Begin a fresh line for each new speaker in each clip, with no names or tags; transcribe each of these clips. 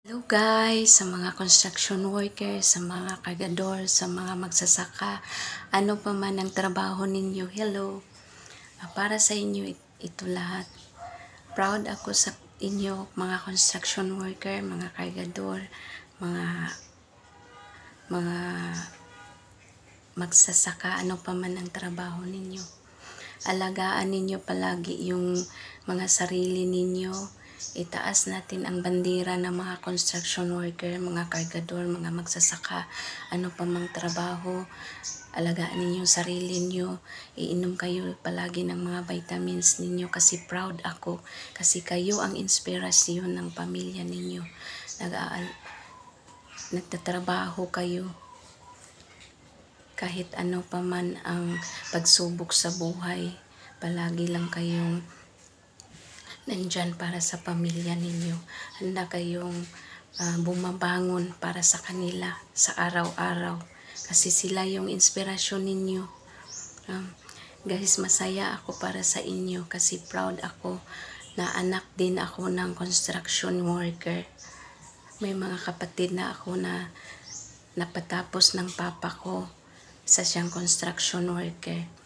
Hello guys, sa mga construction workers, sa mga kargador, sa mga magsasaka, ano pa man ang trabaho ninyo, hello. Para sa inyo ito lahat. Proud ako sa inyo mga construction worker, mga kargador, mga magsasaka, ano pa man ang trabaho ninyo. Alagaan ninyo palagi yung mga sarili ninyo. Itaas natin ang bandera ng mga construction worker, mga kargador, mga magsasaka, ano pa mang trabaho. Alagaan ninyo yung sarili niyo. Iinom kayo palagi ng mga vitamins ninyo kasi proud ako. Kasi kayo ang inspirasyon ng pamilya ninyo. Nagtatrabaho kayo. Kahit ano pa man ang pagsubok sa buhay, palagi lang kayong nandyan para sa pamilya ninyo. Handa kayong bumabangon para sa kanila sa araw-araw. Kasi sila yung inspirasyon ninyo. Guys, masaya ako para sa inyo kasi proud ako na anak din ako ng construction worker. May mga kapatid na ako na napatapos ng papa ko. Isa siyang construction worker.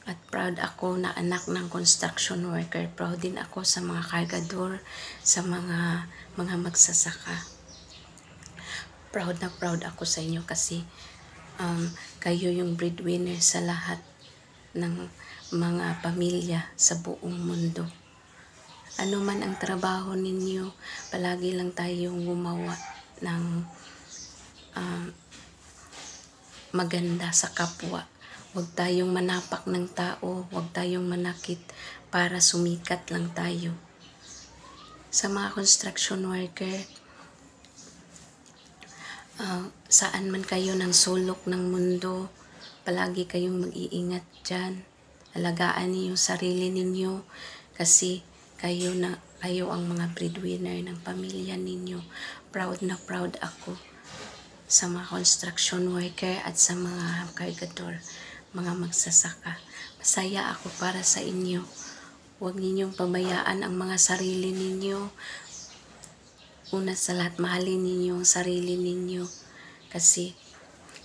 At proud ako na anak ng construction worker. Proud din ako sa mga kargador, sa mga magsasaka. Proud na proud ako sa inyo kasi kayo yung breadwinner sa lahat ng mga pamilya sa buong mundo. Ano man ang trabaho ninyo, palagi lang tayong gumawa ng maganda sa kapwa. Huwag tayong manapak ng tao, huwag tayong manakit para sumikat lang tayo. Sa mga construction worker, saan man kayo ng sulok ng mundo, palagi kayong mag-iingat dyan. Alagaan niyo yung sarili ninyo kasi kayo ang mga breadwinner ng pamilya ninyo. Proud na proud ako sa mga construction worker at sa mga kargador, mga magsasaka. Masaya ako para sa inyo. Huwag ninyong pabayaan ang mga sarili ninyo. Una sa lahat, mahalin ninyo ang sarili ninyo. Kasi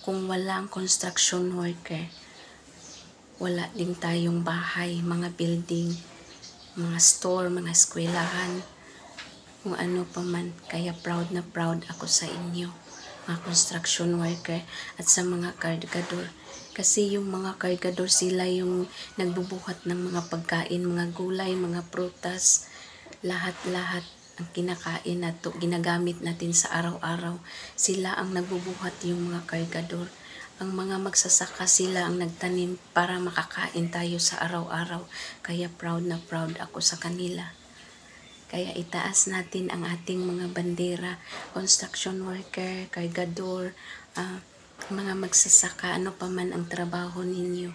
kung walang construction worker, wala din tayong bahay, mga building, mga store, mga eskwelahan, kung ano pa man. Kaya proud na proud ako sa inyo, mga construction worker at sa mga kargador. Kasi yung mga kargador, sila yung nagbubuhat ng mga pagkain, mga gulay, mga prutas, lahat-lahat ang kinakain nato, ginagamit natin sa araw-araw. Sila ang nagbubuhat, yung mga kargador. Ang mga magsasaka, sila ang nagtanim para makakain tayo sa araw-araw. Kaya proud na proud ako sa kanila. Kaya itaas natin ang ating mga bandera, construction worker, kargador, mga magsasaka, ano pa man ang trabaho ninyo.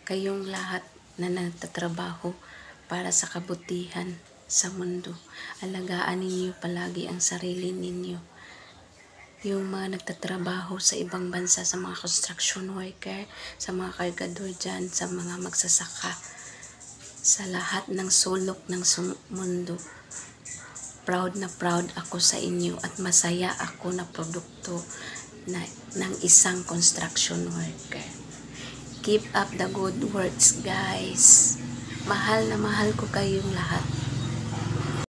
Kayong lahat na nagtatrabaho para sa kabutihan sa mundo. Alagaan ninyo palagi ang sarili ninyo. Yung mga nagtatrabaho sa ibang bansa, sa mga construction worker, sa mga kargador dyan, sa mga magsasaka, sa lahat ng sulok ng mundo. Proud na proud ako sa inyo at masaya ako na produkto ng isang construction worker. Keep up the good works, guys. Mahal na mahal ko kayong lahat.